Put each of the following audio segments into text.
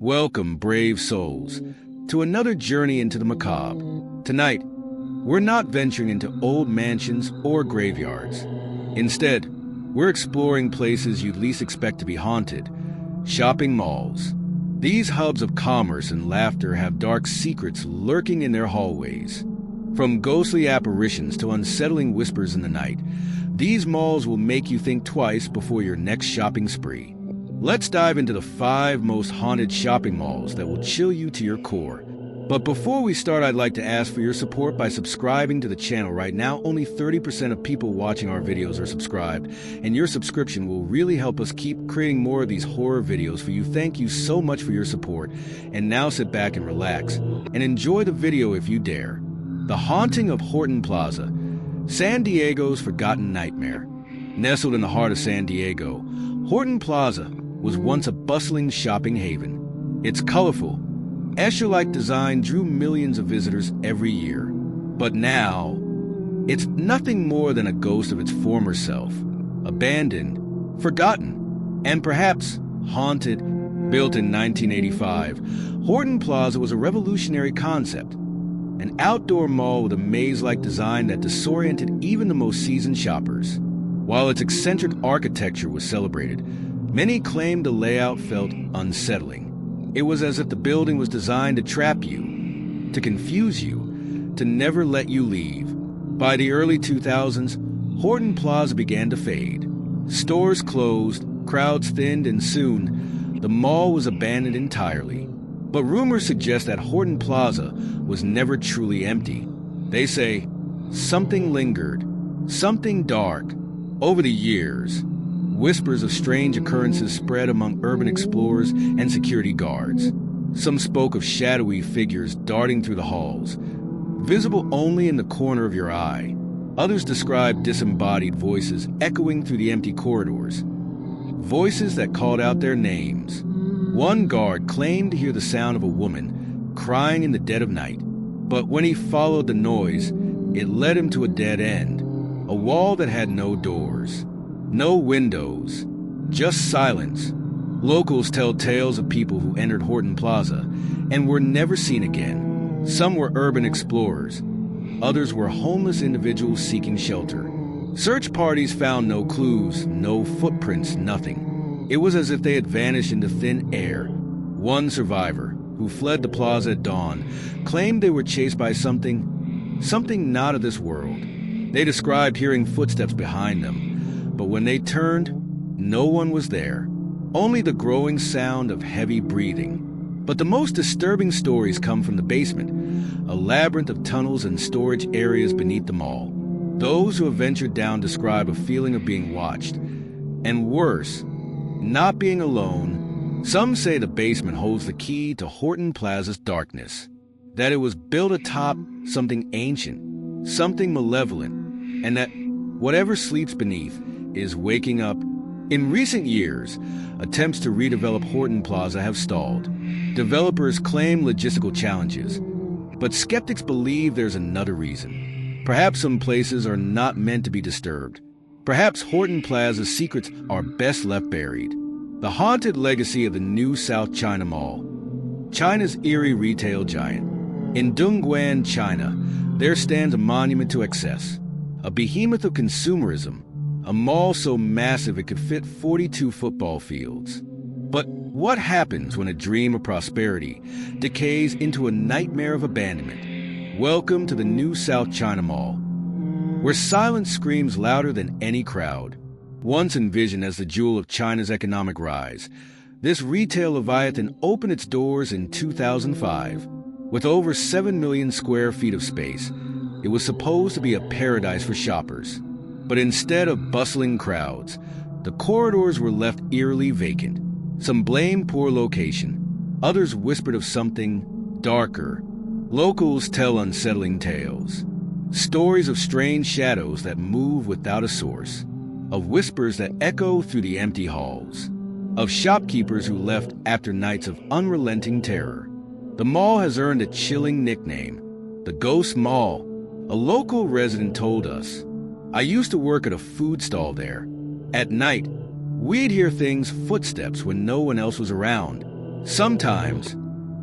Welcome, brave souls, to another journey into the macabre. Tonight, we're not venturing into old mansions or graveyards. Instead, we're exploring places you'd least expect to be haunted: shopping malls. These hubs of commerce and laughter have dark secrets lurking in their hallways. From ghostly apparitions to unsettling whispers in the night, these malls will make you think twice before your next shopping spree. Let's dive into the 5 most haunted shopping malls that will chill you to your core. But before we start, I'd like to ask for your support by subscribing to the channel. Right now, only 30% of people watching our videos are subscribed, and your subscription will really help us keep creating more of these horror videos for you. Thank you so much for your support. And now sit back and relax, and enjoy the video if you dare. The Haunting of Horton Plaza, San Diego's forgotten nightmare. Nestled in the heart of San Diego, Horton Plaza was once a bustling shopping haven. Its colorful, Escher-like design drew millions of visitors every year. But now, it's nothing more than a ghost of its former self. Abandoned, forgotten, and perhaps haunted. Built in 1985, Horton Plaza was a revolutionary concept. An outdoor mall with a maze-like design that disoriented even the most seasoned shoppers. While its eccentric architecture was celebrated, many claimed the layout felt unsettling. It was as if the building was designed to trap you, to confuse you, to never let you leave. By the early 2000s, Horton Plaza began to fade. Stores closed, crowds thinned, and soon, the mall was abandoned entirely. But rumors suggest that Horton Plaza was never truly empty. They say something lingered, something dark. Over the years, whispers of strange occurrences spread among urban explorers and security guards. Some spoke of shadowy figures darting through the halls, visible only in the corner of your eye. Others described disembodied voices echoing through the empty corridors, voices that called out their names. One guard claimed to hear the sound of a woman crying in the dead of night, but when he followed the noise, it led him to a dead end, a wall that had no doors. No windows, just silence. Locals tell tales of people who entered Horton Plaza and were never seen again. Some were urban explorers. Others were homeless individuals seeking shelter. Search parties found no clues, no footprints, nothing. It was as if they had vanished into thin air. One survivor, who fled the plaza at dawn, claimed they were chased by something not of this world. They described hearing footsteps behind them, but when they turned, no one was there, only the growing sound of heavy breathing. But the most disturbing stories come from the basement, a labyrinth of tunnels and storage areas beneath the mall. Those who have ventured down describe a feeling of being watched, and worse, not being alone. Some say the basement holds the key to Horton Plaza's darkness, that it was built atop something ancient, something malevolent, and that whatever sleeps beneath is waking up. In recent years, attempts to redevelop Horton Plaza have stalled. Developers claim logistical challenges, but skeptics believe there's another reason. Perhaps some places are not meant to be disturbed. Perhaps Horton Plaza's secrets are best left buried. The haunted legacy of the New South China Mall, China's eerie retail giant. In Dongguan, China, there stands a monument to excess, a behemoth of consumerism, a mall so massive it could fit 42 football fields. But what happens when a dream of prosperity decays into a nightmare of abandonment? Welcome to the New South China Mall, where silence screams louder than any crowd. Once envisioned as the jewel of China's economic rise, this retail leviathan opened its doors in 2005. With over 7 million square feet of space, it was supposed to be a paradise for shoppers. But instead of bustling crowds, the corridors were left eerily vacant. Some blamed poor location. Others whispered of something darker. Locals tell unsettling tales. Stories of strange shadows that move without a source. Of whispers that echo through the empty halls. Of shopkeepers who left after nights of unrelenting terror. The mall has earned a chilling nickname, the Ghost Mall. A local resident told us, "I used to work at a food stall there. At night, we'd hear things, footsteps when no one else was around. Sometimes,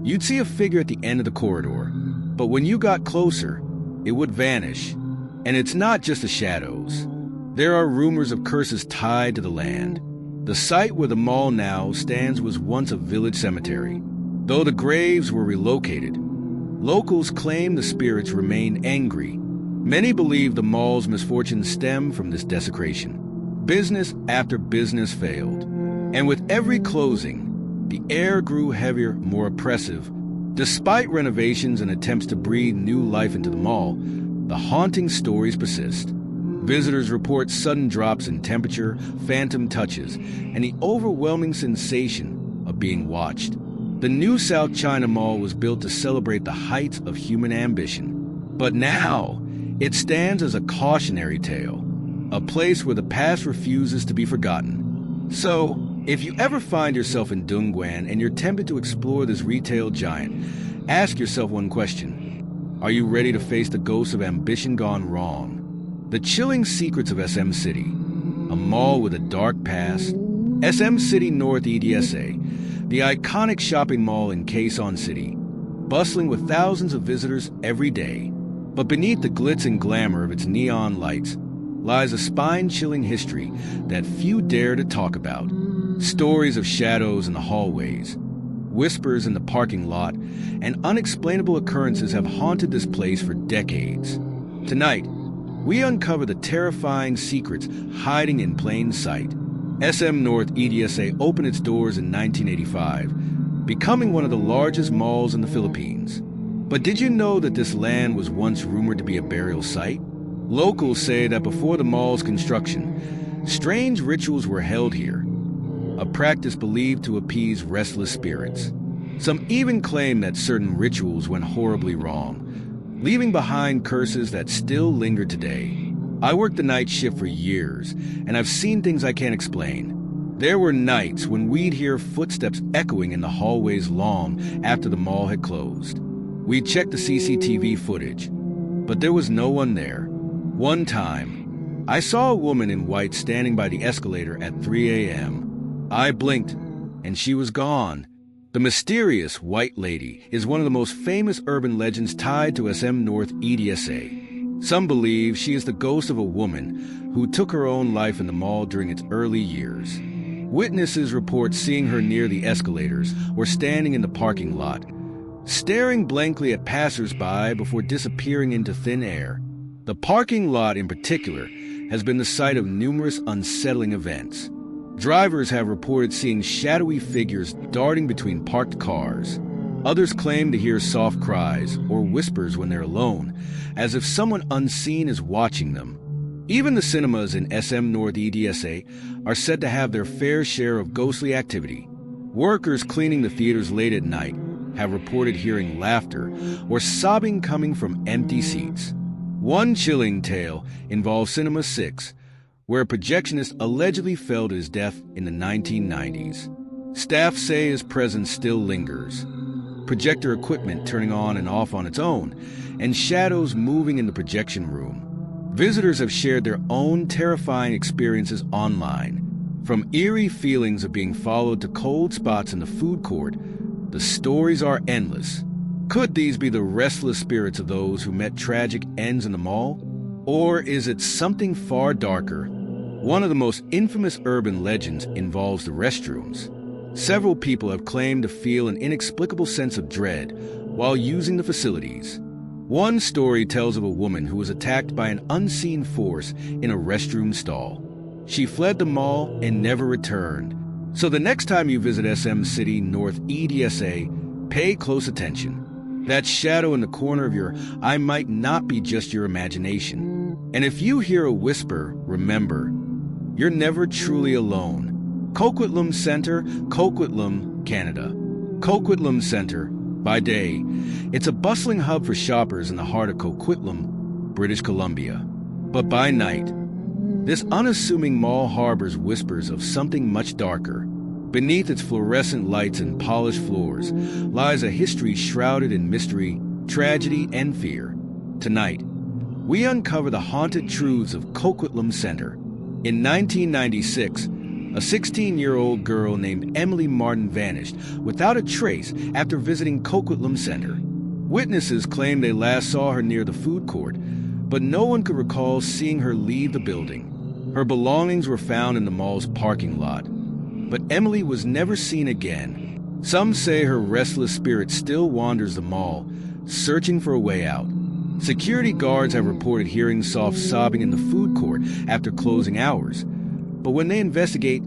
you'd see a figure at the end of the corridor, but when you got closer, it would vanish. And it's not just the shadows. There are rumors of curses tied to the land. The site where the mall now stands was once a village cemetery. Though the graves were relocated, locals claim the spirits remain angry. Many believe the mall's misfortunes stem from this desecration. Business after business failed, and with every closing, the air grew heavier, more oppressive. Despite renovations and attempts to breathe new life into the mall, the haunting stories persist. Visitors report sudden drops in temperature, phantom touches, and the overwhelming sensation of being watched. The new South China Mall was built to celebrate the heights of human ambition. But now, it stands as a cautionary tale, a place where the past refuses to be forgotten. So, if you ever find yourself in Dongguan and you're tempted to explore this retail giant, ask yourself one question. Are you ready to face the ghosts of ambition gone wrong? The chilling secrets of SM City, a mall with a dark past. SM City North EDSA, the iconic shopping mall in Quezon City, bustling with thousands of visitors every day. But beneath the glitz and glamour of its neon lights lies a spine-chilling history that few dare to talk about. Stories of shadows in the hallways, whispers in the parking lot, and unexplainable occurrences have haunted this place for decades. Tonight, we uncover the terrifying secrets hiding in plain sight. SM North EDSA opened its doors in 1985, becoming one of the largest malls in the Philippines. But did you know that this land was once rumored to be a burial site? Locals say that before the mall's construction, strange rituals were held here, a practice believed to appease restless spirits. Some even claim that certain rituals went horribly wrong, leaving behind curses that still linger today. I worked the night shift for years, and I've seen things I can't explain. There were nights when we'd hear footsteps echoing in the hallways long after the mall had closed. We'd check the CCTV footage, but there was no one there. One time, I saw a woman in white standing by the escalator at 3 a.m. I blinked, and she was gone. The mysterious White Lady is one of the most famous urban legends tied to SM North EDSA. Some believe she is the ghost of a woman who took her own life in the mall during its early years. Witnesses report seeing her near the escalators or standing in the parking lot, staring blankly at passers-by before disappearing into thin air. The parking lot in particular has been the site of numerous unsettling events. Drivers have reported seeing shadowy figures darting between parked cars. Others claim to hear soft cries or whispers when they're alone, as if someone unseen is watching them. Even the cinemas in SM North EDSA are said to have their fair share of ghostly activity. Workers cleaning the theaters late at night have reported hearing laughter or sobbing coming from empty seats. One chilling tale involves Cinema 6, where a projectionist allegedly fell to his death in the 1990s. Staff say his presence still lingers, projector equipment turning on and off on its own, and shadows moving in the projection room. Visitors have shared their own terrifying experiences online. From eerie feelings of being followed to cold spots in the food court, the stories are endless. Could these be the restless spirits of those who met tragic ends in the mall? Or is it something far darker? One of the most infamous urban legends involves the restrooms. Several people have claimed to feel an inexplicable sense of dread while using the facilities. One story tells of a woman who was attacked by an unseen force in a restroom stall. She fled the mall and never returned. So the next time you visit SM City North EDSA, pay close attention. That shadow in the corner of your eye might not be just your imagination. And if you hear a whisper, remember, you're never truly alone. Coquitlam Center, Coquitlam, Canada. Coquitlam Center, by day, it's a bustling hub for shoppers in the heart of Coquitlam, British Columbia. But by night, this unassuming mall harbors whispers of something much darker. Beneath its fluorescent lights and polished floors lies a history shrouded in mystery, tragedy, and fear. Tonight, we uncover the haunted truths of Coquitlam Center. In 1996, A 16-year-old girl named Emily Martin vanished without a trace after visiting Coquitlam Center. Witnesses claim they last saw her near the food court, but no one could recall seeing her leave the building. Her belongings were found in the mall's parking lot, but Emily was never seen again. Some say her restless spirit still wanders the mall, searching for a way out. Security guards have reported hearing soft sobbing in the food court after closing hours, but when they investigate,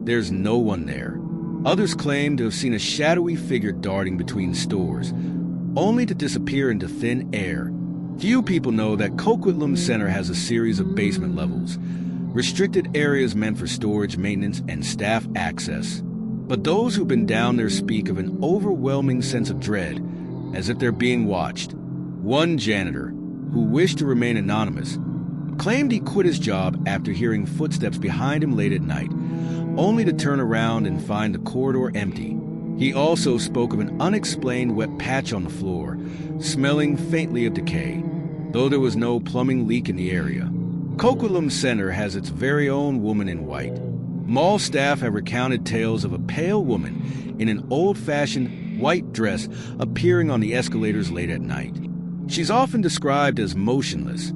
there's no one there. Others claim to have seen a shadowy figure darting between stores, only to disappear into thin air. Few people know that Coquitlam Center has a series of basement levels, restricted areas meant for storage, maintenance, and staff access. But those who've been down there speak of an overwhelming sense of dread, as if they're being watched. One janitor, who wished to remain anonymous, claimed he quit his job after hearing footsteps behind him late at night, only to turn around and find the corridor empty. He also spoke of an unexplained wet patch on the floor, smelling faintly of decay, though there was no plumbing leak in the area. Coquitlam Center has its very own woman in white. Mall staff have recounted tales of a pale woman in an old-fashioned white dress appearing on the escalators late at night. She's often described as motionless,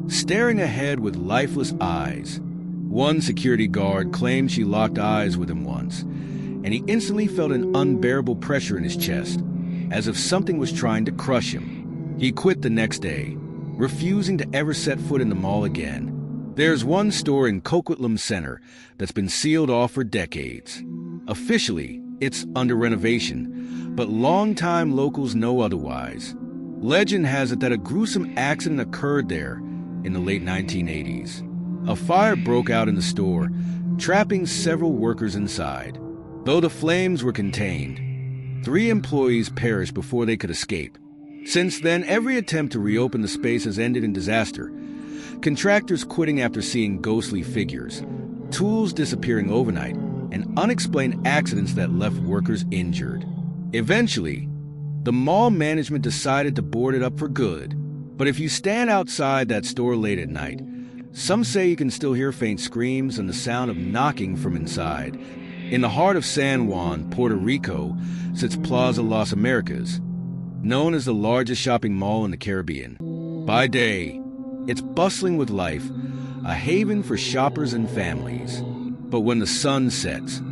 staring ahead with lifeless eyes. One security guard claimed she locked eyes with him once, and he instantly felt an unbearable pressure in his chest, as if something was trying to crush him. He quit the next day, refusing to ever set foot in the mall again. There's one store in Coquitlam Center that's been sealed off for decades. Officially, it's under renovation, but longtime locals know otherwise. Legend has it that a gruesome accident occurred there in the late 1980s. A fire broke out in the store, trapping several workers inside. Though the flames were contained, 3 employees perished before they could escape. Since then, every attempt to reopen the space has ended in disaster. Contractors quitting after seeing ghostly figures, tools disappearing overnight, and unexplained accidents that left workers injured. Eventually, the mall management decided to board it up for good. But if you stand outside that store late at night, some say you can still hear faint screams and the sound of knocking from inside. In the heart of San Juan, Puerto Rico, sits Plaza Las Americas, known as the largest shopping mall in the Caribbean. By day, it's bustling with life, a haven for shoppers and families. But when the sun sets,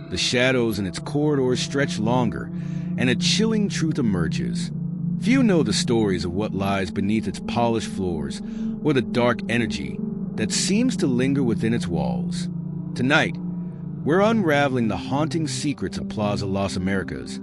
the shadows in its corridors stretch longer, and a chilling truth emerges. Few know the stories of what lies beneath its polished floors, or the dark energy that seems to linger within its walls. Tonight, we're unraveling the haunting secrets of Plaza Las Americas.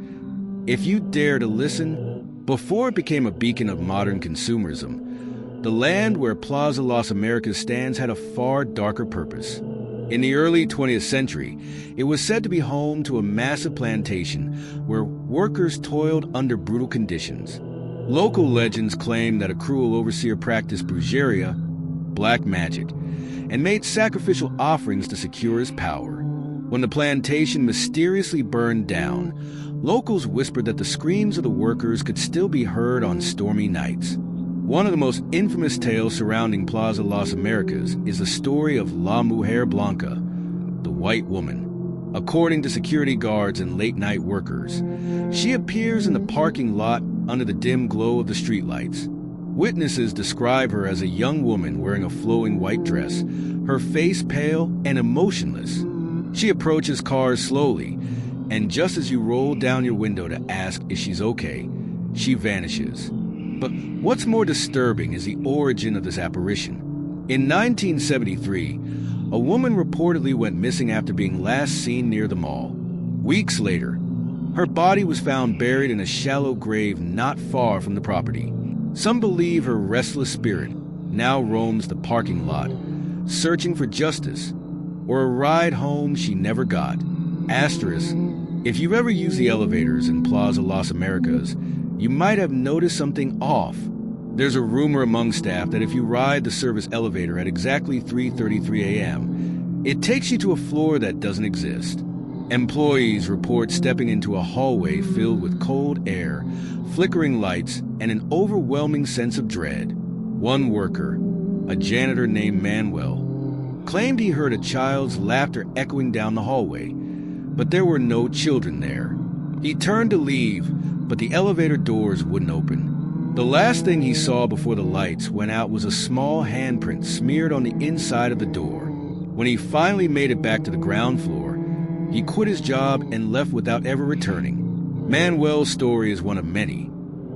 If you dare to listen, before it became a beacon of modern consumerism, the land where Plaza Las Americas stands had a far darker purpose. In the early 20th century, it was said to be home to a massive plantation where workers toiled under brutal conditions. Local legends claim that a cruel overseer practiced brujeria, black magic, and made sacrificial offerings to secure his power. When the plantation mysteriously burned down, locals whispered that the screams of the workers could still be heard on stormy nights. One of the most infamous tales surrounding Plaza Las Americas is the story of La Mujer Blanca, the white woman. According to security guards and late-night workers, she appears in the parking lot under the dim glow of the streetlights. Witnesses describe her as a young woman wearing a flowing white dress, her face pale and emotionless. She approaches cars slowly, and just as you roll down your window to ask if she's okay, she vanishes. But what's more disturbing is the origin of this apparition. In 1973, a woman reportedly went missing after being last seen near the mall. Weeks later, her body was found buried in a shallow grave not far from the property. Some believe her restless spirit now roams the parking lot, searching for justice or a ride home she never got. Asterisk, if you've ever used the elevators in Plaza Las Americas, you might have noticed something off. There's a rumor among staff that if you ride the service elevator at exactly 3:33 a.m., it takes you to a floor that doesn't exist. Employees report stepping into a hallway filled with cold air, flickering lights, and an overwhelming sense of dread. One worker, a janitor named Manuel, claimed he heard a child's laughter echoing down the hallway, but there were no children there. He turned to leave, but the elevator doors wouldn't open. The last thing he saw before the lights went out was a small handprint smeared on the inside of the door. When he finally made it back to the ground floor, he quit his job and left without ever returning. Manuel's story is one of many,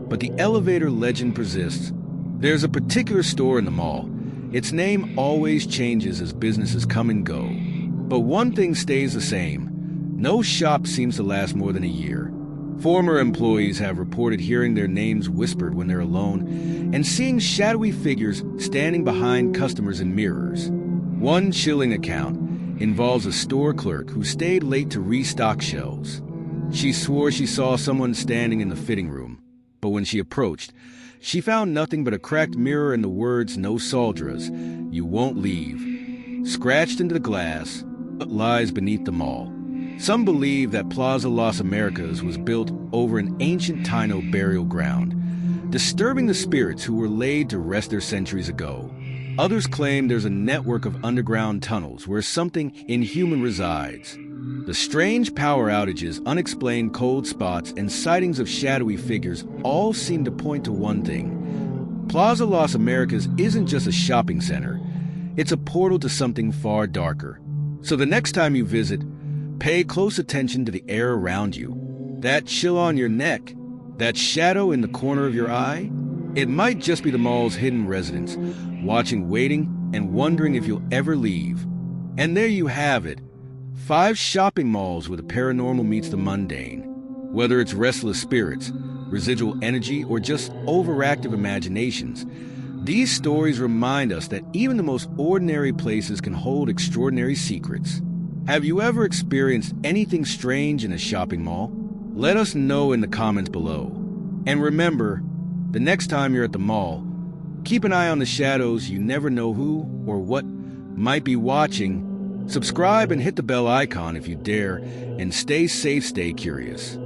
but the elevator legend persists. There's a particular store in the mall. Its name always changes as businesses come and go. But one thing stays the same. No shop seems to last more than a year. Former employees have reported hearing their names whispered when they're alone and seeing shadowy figures standing behind customers in mirrors. One chilling account involves a store clerk who stayed late to restock shelves. She swore she saw someone standing in the fitting room, but when she approached, she found nothing but a cracked mirror and the words "No Saldras, you won't leave," scratched into the glass, but lies beneath the mall. Some believe that Plaza Las Americas was built over an ancient Taino burial ground, disturbing the spirits who were laid to rest there centuries ago. Others claim there's a network of underground tunnels where something inhuman resides. The strange power outages, unexplained cold spots, and sightings of shadowy figures all seem to point to one thing. Plaza Las Americas isn't just a shopping center. It's a portal to something far darker. So the next time you visit, pay close attention to the air around you. That chill on your neck, that shadow in the corner of your eye, it might just be the mall's hidden residents, watching, waiting, and wondering if you'll ever leave. And there you have it. 5 shopping malls where the paranormal meets the mundane. Whether it's restless spirits, residual energy, or just overactive imaginations, these stories remind us that even the most ordinary places can hold extraordinary secrets. Have you ever experienced anything strange in a shopping mall? Let us know in the comments below. And remember, the next time you're at the mall, keep an eye on the shadows. You never know who or what might be watching. Subscribe and hit the bell icon if you dare, and stay safe, stay curious.